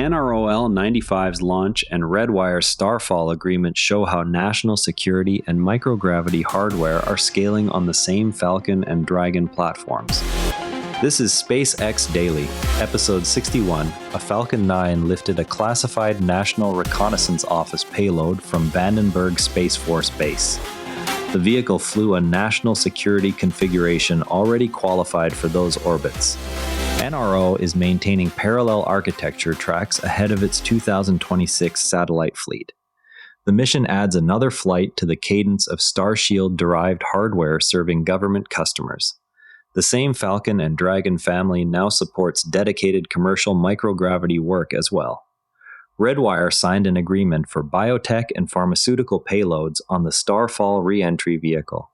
NROL-95's launch and Redwire's Starfall agreement show how national security and microgravity hardware are scaling on the same Falcon and Dragon platforms. This is SpaceX Daily, Episode 61. A Falcon 9 lifted a classified National Reconnaissance Office payload from Vandenberg Space Force Base. The vehicle flew a national security configuration already qualified for those orbits. NRO is maintaining parallel architecture tracks ahead of its 2026 satellite fleet. The mission adds another flight to the cadence of Starshield-derived hardware serving government customers. The same Falcon and Dragon family now supports dedicated commercial microgravity work as well. Redwire signed an agreement for biotech and pharmaceutical payloads on the Starfall re-entry vehicle.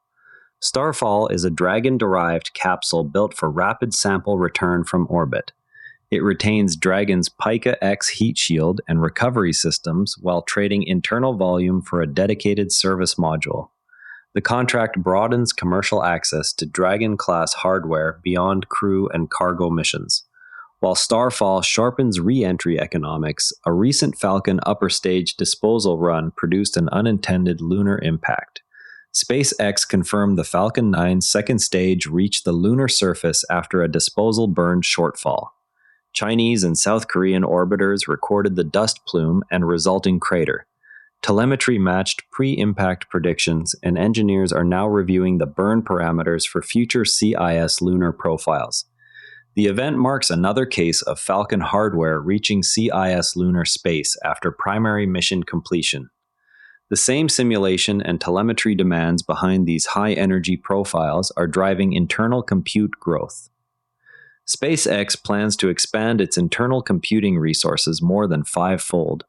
Starfall is a Dragon-derived capsule built for rapid sample return from orbit. It retains Dragon's Pika X heat shield and recovery systems while trading internal volume for a dedicated service module. The contract broadens commercial access to Dragon-class hardware beyond crew and cargo missions. While Starfall sharpens re-entry economics, a recent Falcon upper stage disposal run produced an unintended lunar impact. SpaceX confirmed the Falcon 9's second stage reached the lunar surface after a disposal burn shortfall. Chinese and South Korean orbiters recorded the dust plume and resulting crater. Telemetry matched pre-impact predictions, and engineers are now reviewing the burn parameters for future CIS lunar profiles. The event marks another case of Falcon hardware reaching CIS lunar space after primary mission completion. The same simulation and telemetry demands behind these high-energy profiles are driving internal compute growth. SpaceX plans to expand its internal computing resources more than five-fold.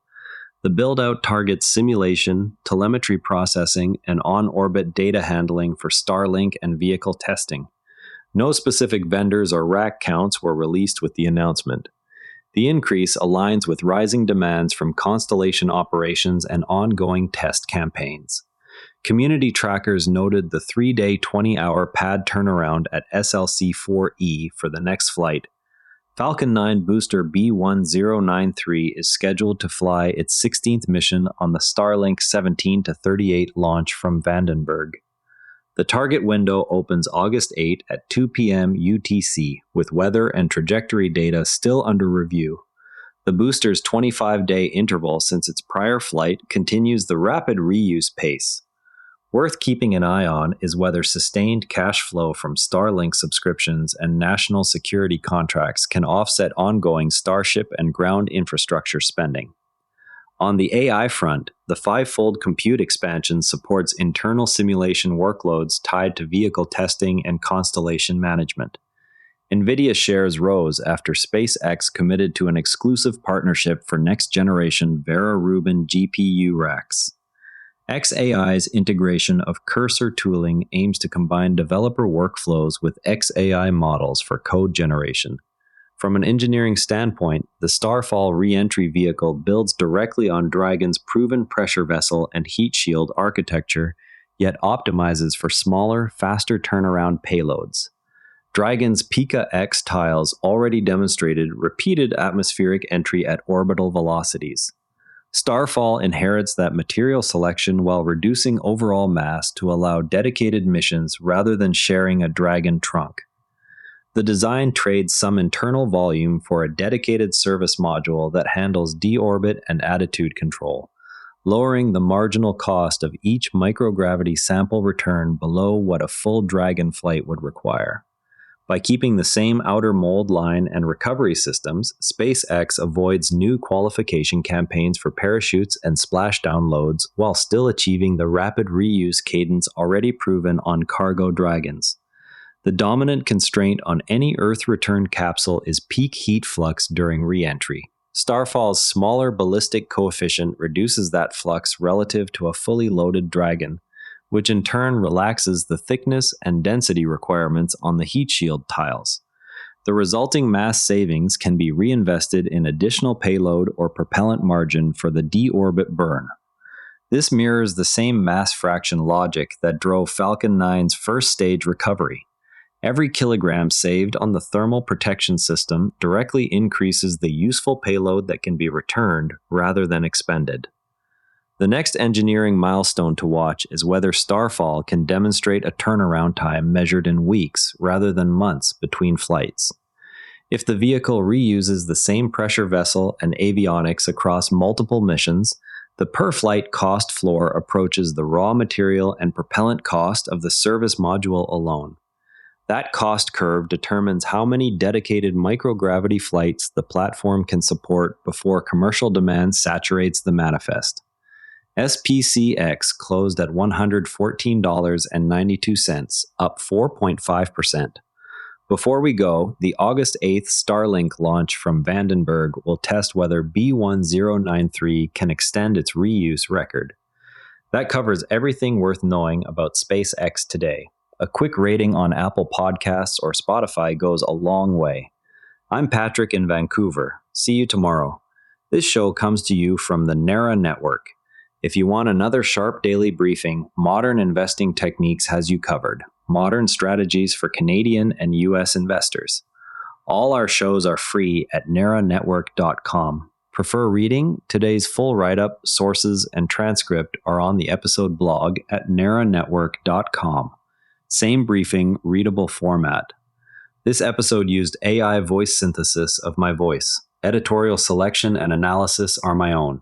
The build-out targets simulation, telemetry processing, and on-orbit data handling for Starlink and vehicle testing. No specific vendors or rack counts were released with the announcement. The increase aligns with rising demands from constellation operations and ongoing test campaigns. Community trackers noted the 3-day 20-hour pad turnaround at SLC-4E for the next flight. Falcon 9 booster B1093 is scheduled to fly its 16th mission on the Starlink 17-38 launch from Vandenberg. The target window opens August 8 at 2 p.m. UTC, with weather and trajectory data still under review. The booster's 25-day interval since its prior flight continues the rapid reuse pace. Worth keeping an eye on is whether sustained cash flow from Starlink subscriptions and national security contracts can offset ongoing Starship and ground infrastructure spending. On the AI front, the five-fold compute expansion supports internal simulation workloads tied to vehicle testing and constellation management. NVIDIA shares rose after SpaceX committed to an exclusive partnership for next-generation Vera Rubin GPU racks. xAI's integration of cursor tooling aims to combine developer workflows with xAI models for code generation. From an engineering standpoint, the Starfall re-entry vehicle builds directly on Dragon's proven pressure vessel and heat shield architecture, yet optimizes for smaller, faster turnaround payloads. Dragon's Pika X tiles already demonstrated repeated atmospheric entry at orbital velocities. Starfall inherits that material selection while reducing overall mass to allow dedicated missions rather than sharing a Dragon trunk. The design trades some internal volume for a dedicated service module that handles deorbit and attitude control, lowering the marginal cost of each microgravity sample return below what a full Dragon flight would require. By keeping the same outer mold line and recovery systems, SpaceX avoids new qualification campaigns for parachutes and splashdown loads while still achieving the rapid reuse cadence already proven on cargo Dragons. The dominant constraint on any Earth return capsule is peak heat flux during re-entry. Starfall's smaller ballistic coefficient reduces that flux relative to a fully loaded Dragon, which in turn relaxes the thickness and density requirements on the heat shield tiles. The resulting mass savings can be reinvested in additional payload or propellant margin for the deorbit burn. This mirrors the same mass fraction logic that drove Falcon 9's first stage recovery. Every kilogram saved on the thermal protection system directly increases the useful payload that can be returned rather than expended. The next engineering milestone to watch is whether Starfall can demonstrate a turnaround time measured in weeks rather than months between flights. If the vehicle reuses the same pressure vessel and avionics across multiple missions, the per-flight cost floor approaches the raw material and propellant cost of the service module alone. That cost curve determines how many dedicated microgravity flights the platform can support before commercial demand saturates the manifest. SPCX closed at $114.92, up 4.5%. Before we go, the August 8th Starlink launch from Vandenberg will test whether B1093 can extend its reuse record. That covers everything worth knowing about SpaceX today. A quick rating on Apple Podcasts or Spotify goes a long way. I'm Patrick in Vancouver. See you tomorrow. This show comes to you from the NERA Network. If you want another sharp daily briefing, Modern Investing Techniques has you covered. Modern strategies for Canadian and U.S. investors. All our shows are free at neranetwork.com. Prefer reading? Today's full write-up, sources, and transcript are on the episode blog at neranetwork.com. Same briefing, readable format. This episode used AI voice synthesis of my voice. Editorial selection and analysis are my own.